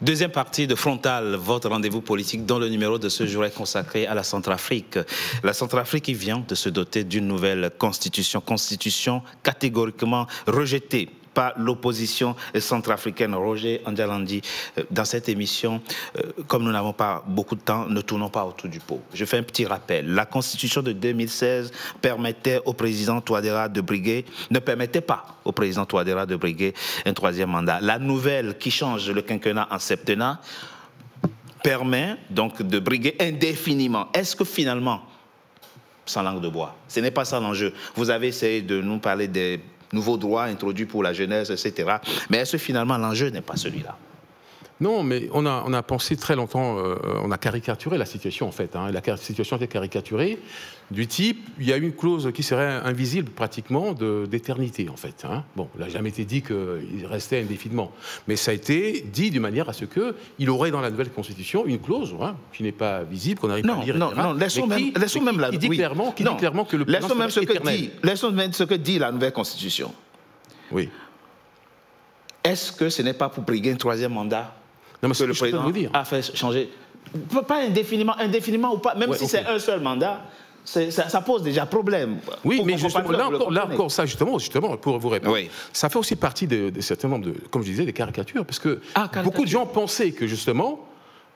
Deuxième partie de Frontal, votre rendez-vous politique dont le numéro de ce jour est consacré à la Centrafrique. La Centrafrique qui vient de se doter d'une nouvelle constitution catégoriquement rejetée par l'opposition centrafricaine. Roger Ndjalandi, dans cette émission, comme nous n'avons pas beaucoup de temps, ne tournons pas autour du pot. Je fais un petit rappel. La constitution de 2016 permettait au président Touadéra de briguer, ne permettait pas au président Touadéra de briguer un troisième mandat. La nouvelle qui change le quinquennat en septennat permet donc de briguer indéfiniment. Est-ce que finalement, sans langue de bois, ce n'est pas ça l'enjeu? Vous avez essayé de nous parler des nouveaux droits introduits pour la jeunesse, etc. Mais est-ce que finalement l'enjeu n'est pas celui-là? Non, mais on a pensé très longtemps, on a caricaturé la situation en fait. Hein. La situation était caricaturée du type, il y a une clause qui serait invisible pratiquement d'éternité en fait. Hein. Bon, il n'a jamais été dit qu'il restait indéfiniment, mais ça a été dit d'une manière à ce qu'il aurait dans la nouvelle constitution une clause qui n'est pas visible, qu'on n'arrive pas à lire. Non, laissons même la... Qui dit clairement que le président serait éternel. Laissons même ce que dit la nouvelle constitution. Oui. Est-ce que ce n'est pas pour briguer un troisième mandat? Non, mais que le président a fait changer, pas indéfiniment ou pas, même si c'est un seul mandat, ça pose déjà problème. Oui, mais justement, là encore, ça justement, pour vous répondre, ça fait aussi partie de certains nombres de, comme je disais, des caricatures, parce que beaucoup de gens pensaient que justement,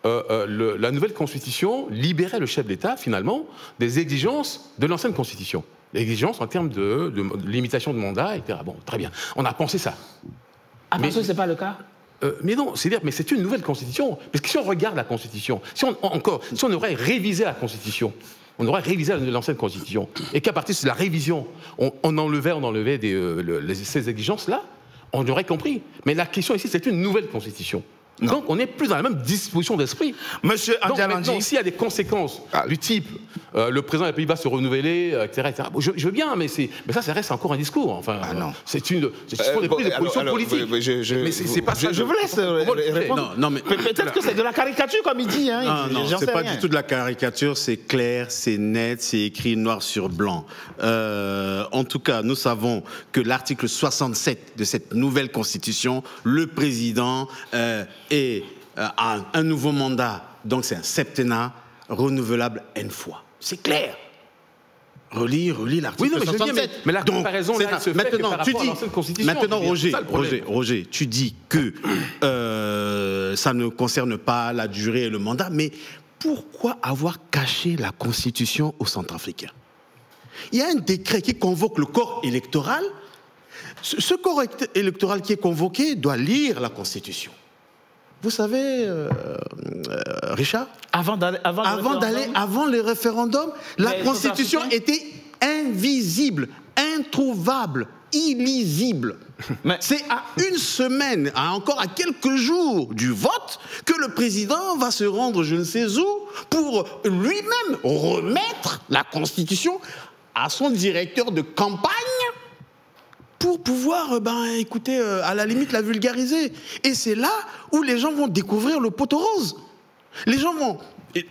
la nouvelle constitution libérait le chef d'État, finalement, des exigences de l'ancienne constitution. Les exigences en termes de limitation de mandat, etc. Bon, très bien. On a pensé ça. Ah, parce que ce n'est pas le cas? Mais non, c'est une nouvelle constitution. Parce que si on regarde la constitution, si on aurait révisé la constitution, on aurait révisé l'ancienne constitution, et qu'à partir de la révision, on enlevait ces exigences-là, on aurait compris. Mais la question ici, c'est une nouvelle constitution. Non. Donc on n'est plus dans la même disposition d'esprit. Monsieur Ndjalandi, donc s'il y a des conséquences du type le président des Pays-Bas se renouveler, etc. Je veux bien, mais ça reste encore un discours. Enfin, ce sont des prises de position politique. Mais c'est pas ça. Je vous laisse répondre. Non, mais peut-être que c'est de la caricature, comme il dit. Non, c'est pas du tout de la caricature. C'est clair, c'est net, c'est écrit noir sur blanc. En tout cas, nous savons que l'article 67 de cette nouvelle constitution, le président et un nouveau mandat, donc c'est un septennat renouvelable N fois. C'est clair. Relis l'article 67. Mais la comparaison là, se fait par rapport à l'ancienne constitution. Maintenant, Roger, tu dis que ça ne concerne pas la durée et le mandat, mais pourquoi avoir caché la constitution aux Centrafricains? Il y a un décret qui convoque le corps électoral. Ce corps électoral qui est convoqué doit lire la constitution. Vous savez, Richard, avant le référendum, la Constitution était invisible, introuvable, illisible. C'est à une semaine, encore à quelques jours du vote, que le président va se rendre je ne sais où pour lui-même remettre la Constitution à son directeur de campagne pour pouvoir, écoutez, à la limite, la vulgariser. Et c'est là où les gens vont découvrir le poteau rose. Les gens vont...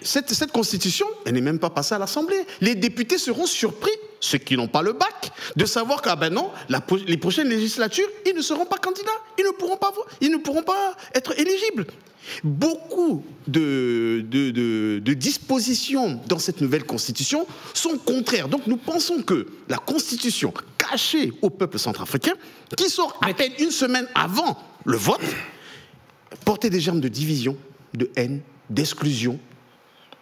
Cette constitution, elle n'est même pas passée à l'Assemblée. Les députés seront surpris, ceux qui n'ont pas le bac, de savoir que, les prochaines législatures, ils ne seront pas candidats. Ils ne pourront pas être éligibles. Beaucoup de dispositions dans cette nouvelle constitution sont contraires. Donc nous pensons que la constitution cachée au peuple centrafricain, qui sort à peine une semaine avant le vote, portait des germes de division, de haine, d'exclusion,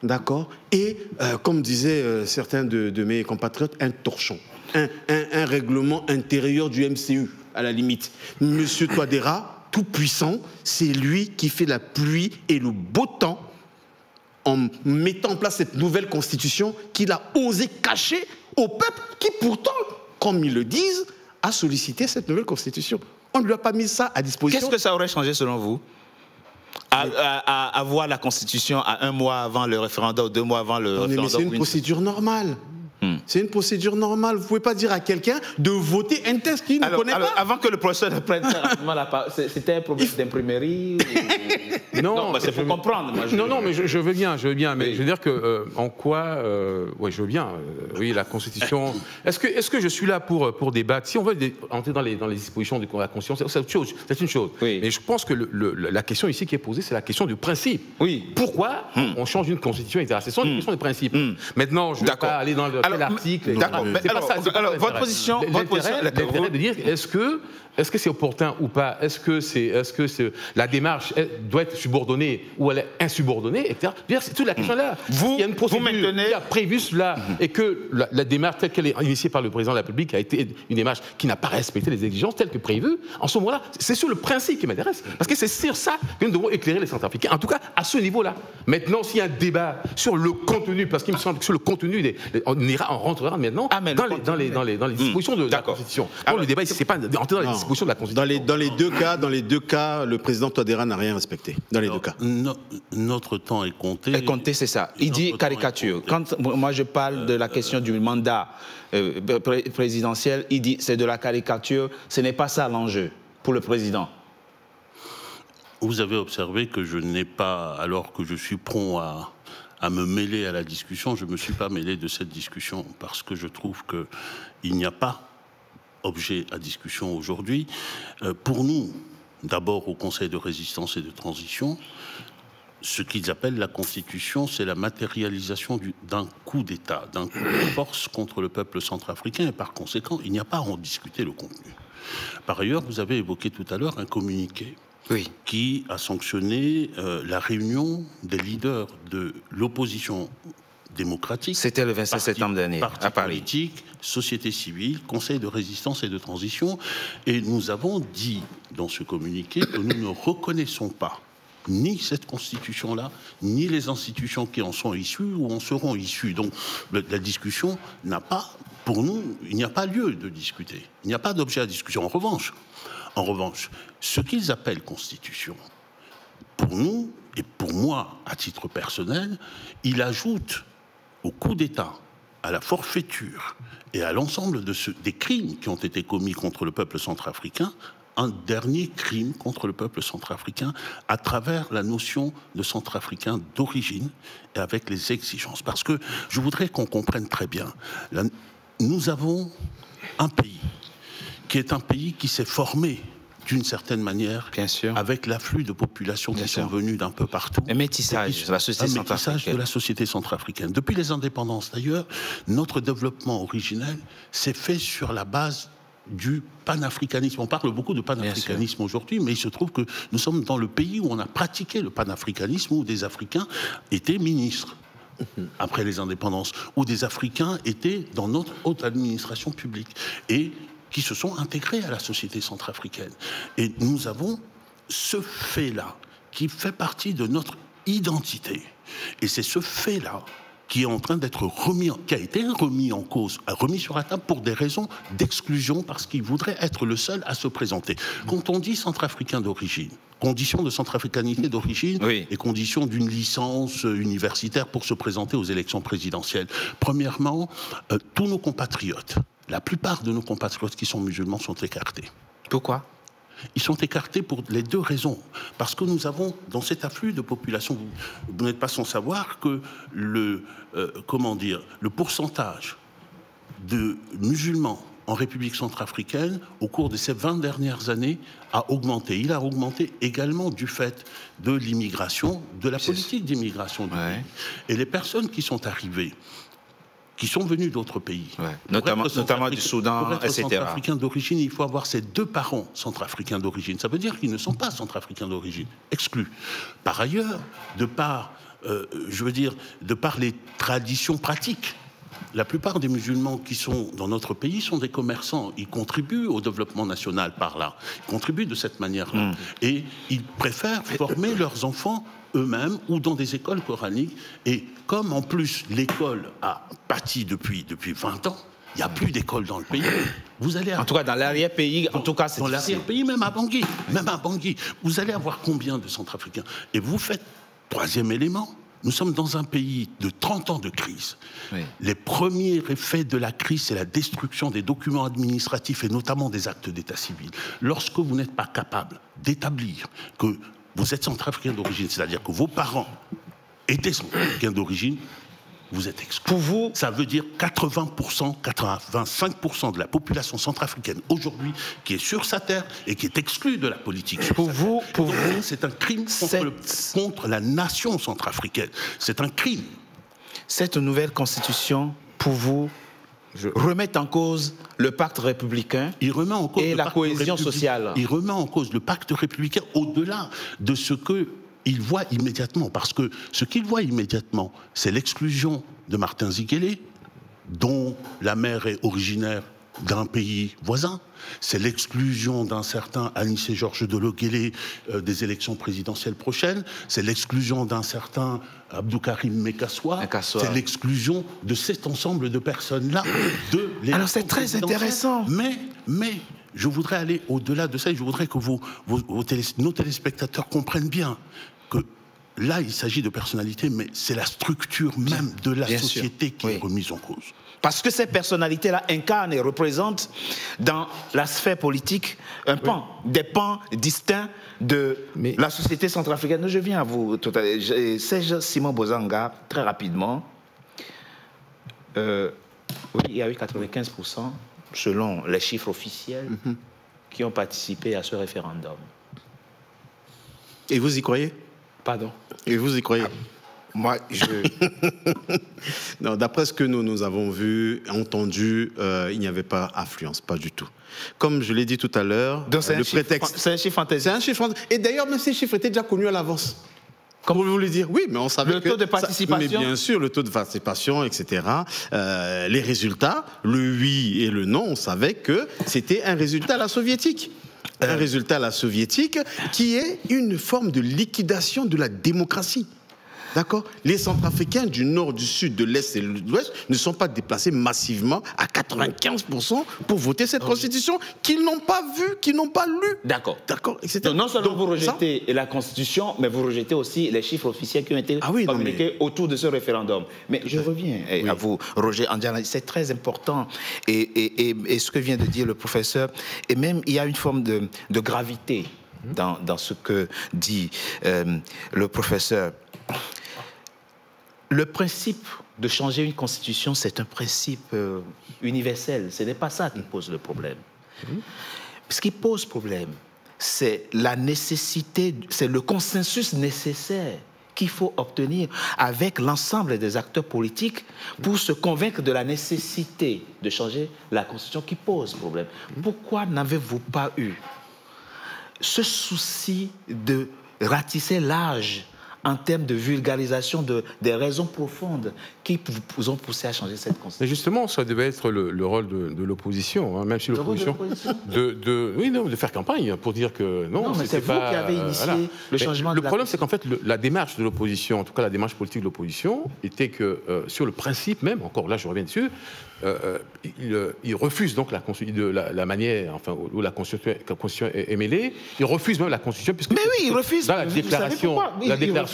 d'accord? Et, comme disaient certains de mes compatriotes, un torchon, un règlement intérieur du MCU, à la limite. Monsieur Touadéra, tout puissant, c'est lui qui fait la pluie et le beau temps en mettant en place cette nouvelle constitution qu'il a osé cacher au peuple qui pourtant, comme ils le disent, a sollicité cette nouvelle constitution. On ne lui a pas mis ça à disposition. Qu'est-ce que ça aurait changé selon vous à voir la constitution à un mois avant le référendum, 2 mois avant le référendum? Mais c'est une procédure normale. C'est une procédure normale. Vous ne pouvez pas dire à quelqu'un de voter un texte qu'il ne connaît pas. Avant que le professeur ne prenne la parole, c'était un problème d'imprimerie Non, c'est pour comprendre. Non, mais je veux bien. Mais je veux dire que, en quoi... oui, je veux bien. Oui, la Constitution... Est-ce que je suis là pour débattre? Si on veut entrer dans les dispositions de la Constitution, c'est une chose. Oui. Mais je pense que la question ici qui est posée, c'est la question du principe. Oui. Pourquoi on change une Constitution, etc. C'est une question de principe. Maintenant, je ne vais pas aller dans l'article. D'accord. Alors, votre position... L'intérêt de dire, est-ce que c'est opportun ou pas? Est-ce que la démarche doit être subordonnée ou elle est insubordonnée, etc. C'est toute la question là. Il y a une procédure qui a prévu cela et que la démarche telle qu'elle est initiée par le président de la République a été une démarche qui n'a pas respecté les exigences telles que prévues. En ce moment-là, c'est sur le principe qui m'intéresse. Parce que c'est sur ça que nous devons éclairer les Centrafricains. En tout cas, à ce niveau-là. Maintenant, s'il y a un débat sur le contenu, parce qu'il me semble que sur le contenu, on rentrera maintenant dans les dispositions de la Constitution. Donc, le débat ici, c'est pas d'entrer dans les dispositions de la Constitution. Dans les deux cas, le président Touadéra n'a rien respecté. Dans les deux cas. Notre temps est compté. Est compté, c'est ça. Il dit caricature. Quand moi je parle de la question du mandat présidentiel, il dit c'est de la caricature. Ce n'est pas ça l'enjeu pour le président. Vous avez observé que je n'ai pas, alors que je suis prompt à me mêler à la discussion, je ne me suis pas mêlé de cette discussion parce que je trouve qu'il n'y a pas objet à discussion aujourd'hui. Pour nous, d'abord au Conseil de résistance et de transition, ce qu'ils appellent la Constitution, c'est la matérialisation d'un coup d'État, d'un coup de force contre le peuple centrafricain et par conséquent, il n'y a pas à en discuter le contenu. Par ailleurs, vous avez évoqué tout à l'heure un communiqué qui a sanctionné la réunion des leaders de l'opposition démocratique. C'était le 27 septembre dernier, à Paris. Politique, société civile, Conseil de résistance et de transition. Et nous avons dit dans ce communiqué que nous ne reconnaissons pas ni cette constitution-là, ni les institutions qui en sont issues ou en seront issues. Donc la discussion n'a pas, pour nous, il n'y a pas lieu de discuter. Il n'y a pas d'objet à discussion. En revanche, ce qu'ils appellent constitution, pour nous, et pour moi, à titre personnel, il ajoute au coup d'État, à la forfaiture et à l'ensemble des crimes qui ont été commis contre le peuple centrafricain, un dernier crime contre le peuple centrafricain à travers la notion de centrafricain d'origine et avec les exigences. Parce que je voudrais qu'on comprenne très bien, nous avons un pays qui est un pays qui s'est formé d'une certaine manière, avec l'afflux de populations qui sont venues d'un peu partout. Un métissage de la société centrafricaine. De la société centrafricaine. Depuis les indépendances, d'ailleurs, notre développement originel s'est fait sur la base du panafricanisme. On parle beaucoup de panafricanisme aujourd'hui, mais il se trouve que nous sommes dans le pays où on a pratiqué le panafricanisme, où des Africains étaient ministres après les indépendances, où des Africains étaient dans notre haute administration publique. Et qui se sont intégrés à la société centrafricaine. Et nous avons ce fait-là qui fait partie de notre identité. Et c'est ce fait-là qui est en train d'être qui a été remis en cause, remis sur la table pour des raisons d'exclusion, parce qu'il voudrait être le seul à se présenter. Quand on dit centrafricain d'origine, condition de centrafricanité d'origine et condition d'une licence universitaire pour se présenter aux élections présidentielles. Premièrement, tous nos compatriotes, la plupart de nos compatriotes qui sont musulmans sont écartés. Pourquoi ? Ils sont écartés pour les deux raisons. Parce que nous avons, dans cet afflux de population, vous n'êtes pas sans savoir que le pourcentage de musulmans en République centrafricaine, au cours de ces 20 dernières années, a augmenté. Il a augmenté également du fait de l'immigration, de la politique d'immigration du pays. Et les personnes qui sont arrivées, qui sont venus d'autres pays, notamment du Soudan, pour être etc. centrafricain d'origine, il faut avoir ses deux parents centrafricains d'origine. Ça veut dire qu'ils ne sont pas centrafricains d'origine, exclus. Par ailleurs, de par les traditions pratiques, la plupart des musulmans qui sont dans notre pays sont des commerçants. Ils contribuent au développement national par là. Ils contribuent de cette manière-là. Et ils préfèrent former leurs enfants eux-mêmes ou dans des écoles coraniques. Et comme en plus l'école a pâti depuis 20 ans, il n'y a plus d'école dans le pays. Vous allez en tout cas, dans l'arrière-pays, en tout cas, c'est dans l'arrière-pays, même à Bangui, vous allez avoir combien de Centrafricains? Et vous faites, troisième élément, Nous sommes dans un pays de 30 ans de crise. Oui. Les premiers effets de la crise, c'est la destruction des documents administratifs et notamment des actes d'état civil. Lorsque vous n'êtes pas capable d'établir que vous êtes centrafricain d'origine, c'est-à-dire que vos parents étaient centrafricains d'origine, vous êtes exclu. Pour vous, ça veut dire 80%, 85% de la population centrafricaine aujourd'hui qui est sur sa terre et qui est exclue de la politique. Pour vous, c'est un crime contre la nation centrafricaine. C'est un crime. Cette nouvelle constitution, pour vous, remet en cause le pacte républicain et la cohésion sociale. Il remet en cause le pacte républicain au-delà de ce que il voit immédiatement, parce que ce qu'il voit immédiatement, c'est l'exclusion de Martin Ziguélé, dont la mère est originaire d'un pays voisin. C'est l'exclusion d'un certain Anissé Georges Dolo-Guélé des élections présidentielles prochaines. C'est l'exclusion d'un certain Abdou Karim Mekassoua. C'est l'exclusion de cet ensemble de personnes-là de l'élection. Alors c'est très intéressant. Mais je voudrais aller au-delà de ça et je voudrais que nos téléspectateurs comprennent bien que là, il s'agit de personnalités, mais c'est la structure même de la société qui est remise en cause. Parce que ces personnalités-là incarnent et représentent dans la sphère politique un pan, des pans distincts de la société centrafricaine. Je viens à vous tout à l'heure. Serge Simon Bozanga, très rapidement, oui, il y a eu 95%, selon les chiffres officiels, qui ont participé à ce référendum. Et vous y croyez? Pardon? Et vous y croyez? Moi, non, d'après ce que nous avons vu, entendu, il n'y avait pas affluence, pas du tout. Comme je l'ai dit tout à l'heure, le prétexte... C'est un chiffre fantastique. C'est un chiffre fantastique. Et d'ailleurs, même ces chiffres étaient déjà connus à l'avance. Comme vous voulez dire, oui, mais on savait le taux de participation. Mais bien sûr, le taux de participation, etc. Les résultats, le oui et le non, on savait que c'était un résultat à la soviétique. Un résultat à la soviétique qui est une forme de liquidation de la démocratie. D'accord? Les Centrafricains du nord, du sud, de l'est et de l'ouest ne sont pas déplacés massivement à 95% pour voter cette constitution qu'ils n'ont pas vue, qu'ils n'ont pas lue. D'accord. D'accord, etc. Donc, non seulement vous rejetez la constitution, mais vous rejetez aussi les chiffres officiels qui ont été communiqués autour de ce référendum. Mais je reviens à vous, Roger Andiana, c'est très important. Et ce que vient de dire le professeur, et même il y a une forme de gravité dans ce que dit le professeur. Le principe de changer une constitution, c'est un principe universel. Ce n'est pas ça qui pose le problème. Ce qui pose problème, c'est la nécessité, c'est le consensus nécessaire qu'il faut obtenir avec l'ensemble des acteurs politiques pour se convaincre de la nécessité de changer la constitution qui pose problème. Pourquoi n'avez-vous pas eu ce souci de ratisser large en termes de vulgarisation des raisons profondes qui vous ont poussé à changer cette constitution? Mais justement, ça devait être le rôle de l'opposition, hein, même si l'opposition... de faire campagne pour dire que non, mais c'est vous qui avez initié le changement de la... Le problème, c'est qu'en fait, la démarche de l'opposition, en tout cas la démarche politique de l'opposition, était que sur le principe même, encore là je reviens dessus, il refuse donc la manière, enfin, où la constitution est mêlée, il refuse même la constitution, puisque... Mais oui, il refuse. Dans la déclaration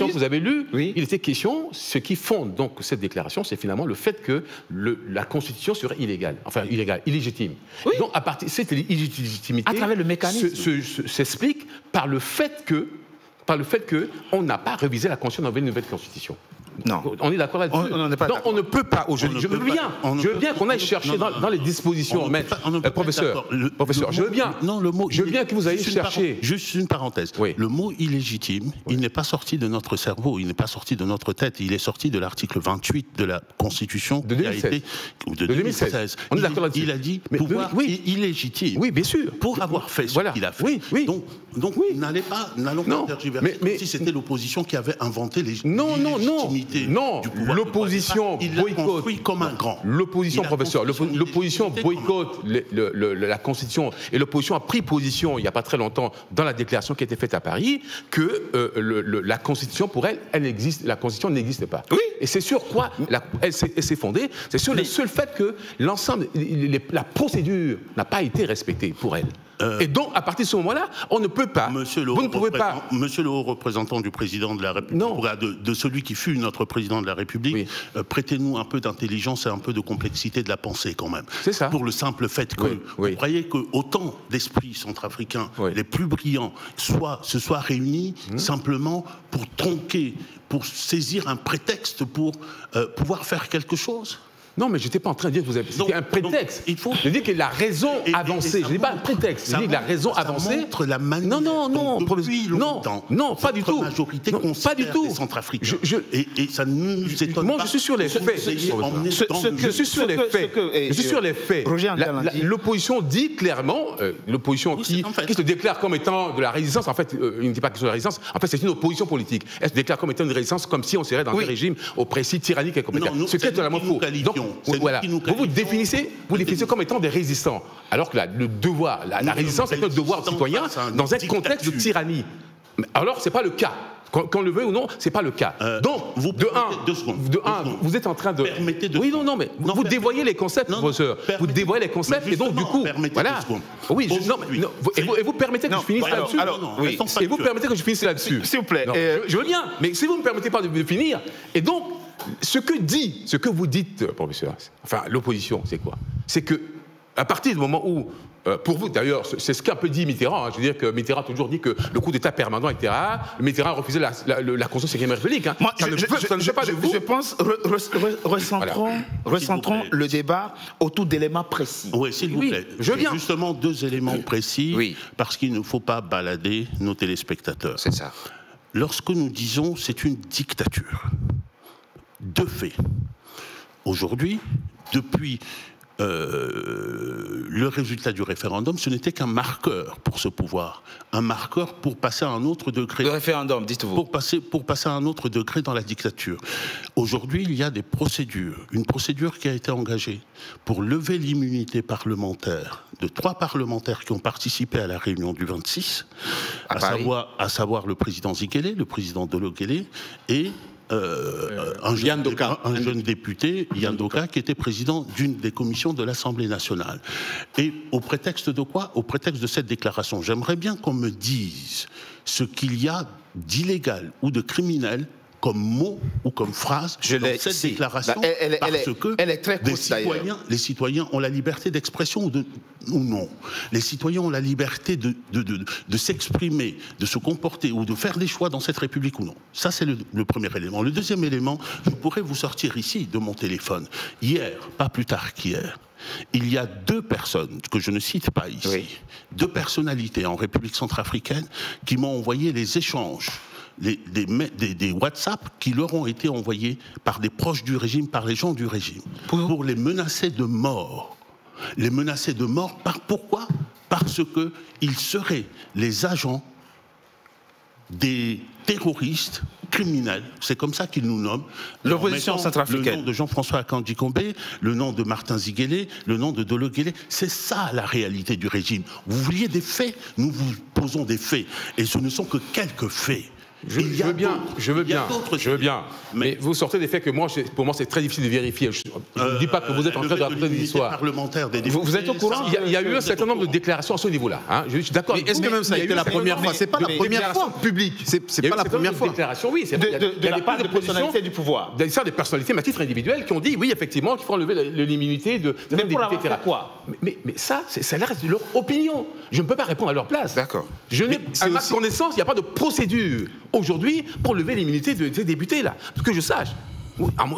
que vous avez lue, il était question, ce qui fonde donc cette déclaration, c'est finalement le fait que la constitution serait illégale, enfin illégitime. Oui. Donc à partir cette illégitimité, à travers le mécanisme, s'explique par le fait que on n'a pas révisé la constitution dans une nouvelle constitution. Non. On est d'accord là-dessus. On ne peut pas aujourd'hui. Je veux bien qu'on aille chercher dans les dispositions. Professeur, je veux bien. Non, le mot. Je veux bien que vous ayez cherché. Juste une parenthèse. Oui. Le mot illégitime, il n'est pas sorti de notre cerveau, il n'est pas sorti de notre tête. Il est sorti de l'article 28 de la Constitution de 2016. On est d'accord là-dessus. Il a dit pouvoir illégitime. Oui, bien sûr. Pour avoir fait ce qu'il a fait. Oui. Donc n'allons pas tergiverser. Mais si c'était l'opposition qui avait inventé les légitimités. Non, l'opposition boycotte comme un grand. L'opposition, professeur, l'opposition boycotte la Constitution et l'opposition a pris position il n'y a pas très longtemps dans la déclaration qui a été faite à Paris que la Constitution pour elle existe, la Constitution n'existe pas. Oui. Et c'est sur quoi elle s'est fondée? C'est sur le seul fait que l'ensemble, la procédure n'a pas été respectée pour elle. Et donc, à partir de ce moment-là, on ne peut pas. Monsieur le haut représentant du président de la République, de celui qui fut notre président de la République, prêtez-nous un peu d'intelligence et un peu de complexité de la pensée quand même. C'est ça. Pour le simple fait que vous croyez que autant d'esprits centrafricains, les plus brillants, se soient réunis simplement pour tronquer, pour saisir un prétexte pour pouvoir faire quelque chose? Non, mais je n'étais pas en train de dire que vous avez... C'était un prétexte. Je dis que la raison avancée. Je ne dis pas un prétexte. Je dis que la raison avancée... Ça montre la manière depuis longtemps. Non, pas du tout. Majorité pas du tout. Les Centrafricains. Et ça ne nous étonne pas. Moi, je suis sur les faits. Je suis sur les faits. Je suis sur les faits. L'opposition dit clairement, l'opposition qui se déclare comme étant de la résistance, en fait, il ne dit pas que c'est de la résistance, en fait, c'est une opposition politique. Elle se déclare comme étant une résistance, comme si on serait dans un régime oppressif, tyrannique et compétent. Ce qui est totalement faux. Voilà. Vous définissez comme étant des résistants, alors que le devoir, la résistance est un devoir citoyen dans un contexte de tyrannie. Alors, c'est pas le cas. Qu'on le veuille ou non, c'est pas le cas. Donc, vous êtes en train de... Oui, non, mais vous dévoyez les concepts, professeur. Vous dévoyez les concepts, et donc, du coup, voilà. Oui, et vous permettez que je finisse là-dessus. Et vous permettez que je finisse là-dessus. S'il vous plaît. Je veux bien, mais si vous ne me permettez pas de finir, et donc, ce que vous dites, professeur, enfin, l'opposition, c'est quoi? C'est que, à partir du moment où, pour vous, d'ailleurs, c'est ce qu'a un peu dit Mitterrand. Je veux dire que Mitterrand a toujours dit que le coup d'État permanent était rare. Mitterrand a refusé la Constitution 5e République. Moi, je pense, recentrons le débat autour d'éléments précis. Oui, s'il vous plaît. Je viens. Justement, 2 éléments précis, parce qu'il ne faut pas balader nos téléspectateurs. C'est ça. Lorsque nous disons c'est une dictature, de fait, aujourd'hui, depuis le résultat du référendum, ce n'était qu'un marqueur pour ce pouvoir, un marqueur pour passer à un autre degré. Le référendum, dites-vous. Pour passer à un autre degré dans la dictature. Aujourd'hui, il y a des procédures, une procédure qui a été engagée pour lever l'immunité parlementaire de 3 parlementaires qui ont participé à la réunion du 26, à savoir le président Ziguélé, le président Dolo-Guélé et un jeune député, Yann Doka, qui était président d'une des commissions de l'Assemblée nationale. Et au prétexte de quoi? Au prétexte de cette déclaration. J'aimerais bien qu'on me dise ce qu'il y a d'illégal ou de criminel comme mot ou comme phrase dans cette déclaration, elle est très courte, les citoyens ont la liberté d'expression ou non. Les citoyens ont la liberté de s'exprimer, de se comporter ou de faire des choix dans cette République ou non. Ça, c'est le premier élément. Le deuxième élément, je pourrais vous sortir ici de mon téléphone. Hier, pas plus tard qu'hier, il y a 2 personnes, que je ne cite pas ici, 2 personnalités en République centrafricaine qui m'ont envoyé les échanges, des WhatsApp qui leur ont été envoyés par des proches du régime, par les gens du régime, pour les menacer de mort. Les menacer de mort, pourquoi? Parce qu'ils seraient les agents des terroristes criminels, c'est comme ça qu'ils nous nomment. L'opposition centrafricaine. Le nom de Jean-François Akanji-Kombe, le nom de Martin Ziguélé, le nom de Dolo-Guélé, c'est ça la réalité du régime. Vous vouliez des faits, nous vous posons des faits, et ce ne sont que quelques faits. Je veux bien. Mais vous sortez des faits que pour moi, c'est très difficile de vérifier. Je ne dis pas que vous êtes en train de raconter des histoires. Vous êtes au courant? Il y a eu un certain nombre de déclarations à ce niveau-là. Hein. Je suis d'accord. Est-ce que même ça a été la première fois? C'est pas la première fois publique. C'est pas la première fois. Oui, de la part des personnalités du pouvoir. Des personnalités, à titre individuel, qui ont dit oui, effectivement, qu'il faut enlever l'immunité de. Mais pour avoir fait quoi? Mais ça reste leur opinion. Je ne peux pas répondre à leur place. D'accord. À ma connaissance, il n'y a pas de procédure aujourd'hui pour lever l'immunité de ces députés là, que je sache.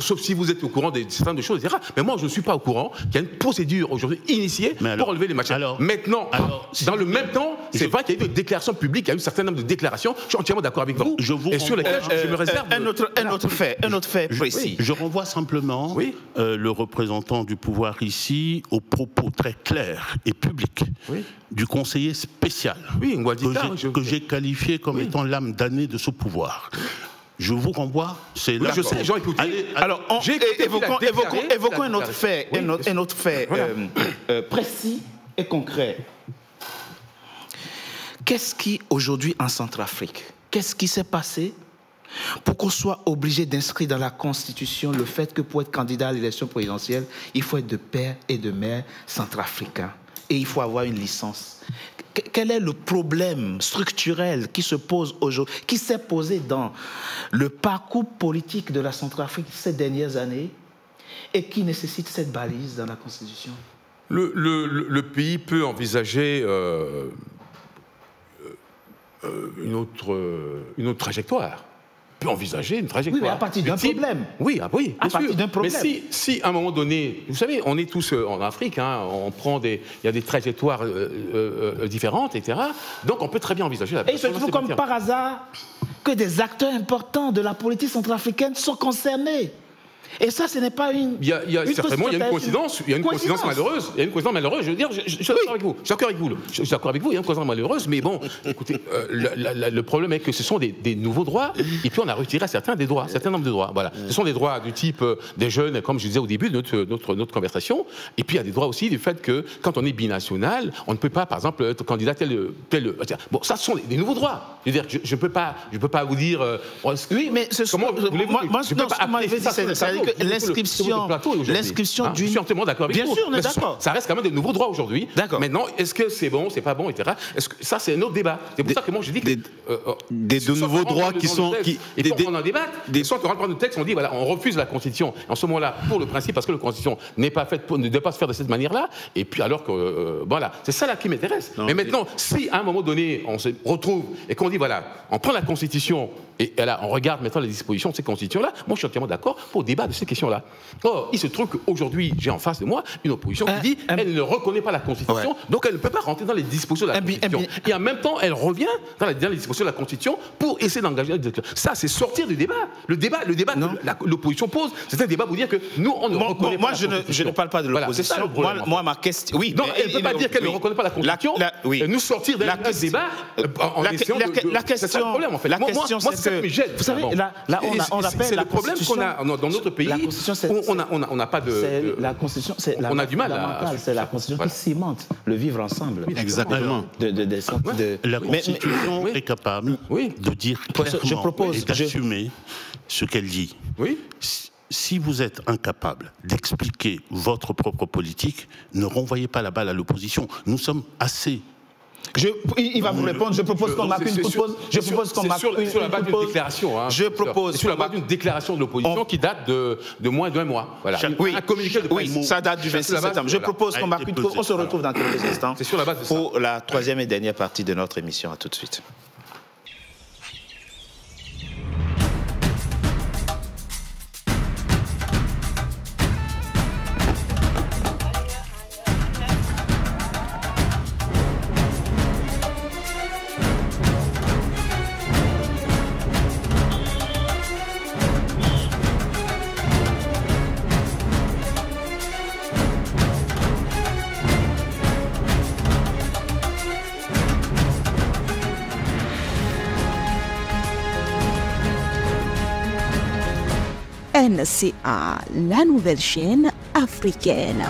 Sauf si vous êtes au courant de certaines choses, etc. Mais moi, je ne suis pas au courant qu'il y a une procédure aujourd'hui initiée pour relever les machins. Maintenant, dans le même temps, c'est vrai qu'il y a eu des déclarations publiques, il y a eu un certain nombre de déclarations. Je suis entièrement d'accord avec vous. Et sur lesquelles je me réserve. Un autre fait précis. Je renvoie simplement le représentant du pouvoir ici aux propos très clairs et publics du conseiller spécial que j'ai qualifié comme étant l'âme damnée de ce pouvoir. Je vous renvoie, c'est là. Je sais, j'ai écouté. Alors, évoquons un autre fait, précis et concret. Qu'est-ce qui, aujourd'hui, en Centrafrique, qu'est-ce qui s'est passé pour qu'on soit obligé d'inscrire dans la Constitution le fait que pour être candidat à l'élection présidentielle, il faut être de père et de mère centrafricains et il faut avoir une licence. quel est le problème structurel qui se pose aujourd'hui, qui s'est posé dans le parcours politique de la Centrafrique ces dernières années et qui nécessite cette balise dans la Constitution? Le pays peut envisager une autre trajectoire. Peut envisager une trajectoire. Oui, mais à partir d'un problème. Oui, oui, à partir d'un problème. Mais si à un moment donné, vous savez, on est tous en Afrique, hein, il y a des trajectoires différentes, etc. Donc on peut très bien envisager la. Et il se trouve comme par hasard que des acteurs importants de la politique centrafricaine sont concernés. Et ça, ce n'est pas une. Certainement, il y a une coïncidence. Il y a une coïncidence malheureuse. Il y a une coïncidence malheureuse. Je veux dire, je suis d'accord avec vous. Je suis d'accord avec vous. Je suis d'accord avec vous. Il y a une coïncidence malheureuse. Mais bon, écoutez, le problème est que ce sont des nouveaux droits. Et puis on a retiré certains nombres de droits. Voilà. Ce sont des droits du type des jeunes, comme je disais au début de notre conversation. Et puis il y a des droits aussi du fait que quand on est binational, on ne peut pas, par exemple, être candidat tel. Bon, ça, ce sont des nouveaux droits. Je veux dire, je peux pas vous dire. Oui, mais comment voulez-vous? Moi, je peux pas appeler ça. L'inscription d'une... Je suis entièrement d'accord avec vous. Bien sûr, on est d'accord. Ça reste quand même de nouveaux droits aujourd'hui. D'accord. Maintenant, est-ce que c'est bon, c'est pas bon, etc. Ça, c'est un autre débat. C'est pour ça que moi, je dis que... Des nouveaux droits qui sont... Et puis on en débat. Soit qu'on rentre dans le texte, on dit, voilà, on refuse la Constitution. En ce moment-là, pour le principe, parce que la Constitution n'est pas faite ne doit pas se faire de cette manière-là. Et puis alors que... voilà. C'est ça là qui m'intéresse. Mais maintenant, si à un moment donné, on se retrouve et qu'on dit, voilà, on prend la Constitution et là, on regarde maintenant les dispositions de ces constitutions-là, moi, je suis entièrement d'accord pour débattre de ces questions-là. Or, il se trouve qu'aujourd'hui, j'ai en face de moi une opposition qui dit qu'elle ne reconnaît pas la Constitution, donc elle ne peut pas rentrer dans les dispositions de la Constitution. Et en même temps, elle revient dans les dispositions de la Constitution pour essayer d'engager... Ça, c'est sortir du débat. Le débat que l'opposition pose, c'est un débat pour dire que nous, on ne reconnaît pas la Constitution. Je ne parle pas de l'opposition. Voilà, moi, ma question... Oui, non, elle ne peut pas dire qu'elle ne reconnaît pas la Constitution et nous sortir d'un débat en essayant de... La question, c'est ça le problème, en fait. La question, c'est que... Vous savez, là, on appelle la problème qu'on a dans notre pays. La Constitution, on n'a pas de... La Constitution, c'est on a du mal à... C'est la Constitution qui cimente le vivre ensemble. Exactement. La Constitution est capable de dire clairement et d'assumer ce qu'elle dit. Oui. Si vous êtes incapable d'expliquer votre propre politique, ne renvoyez pas la balle à l'opposition. Nous sommes assez... Il va vous répondre. Je propose qu'on marque une pause. Je propose qu'on marque une pause. Sur la base d'une déclaration. Je propose. Sur la base d'une déclaration de l'opposition qui date de moins d'un mois. Voilà. Oui, ça date du 26 septembre. Je propose qu'on marque une pause. On se retrouve dans quelques instants. C'est sur la base de ça. Pour la troisième et dernière partie de notre émission. À tout de suite. NCA, la nouvelle chaîne africaine.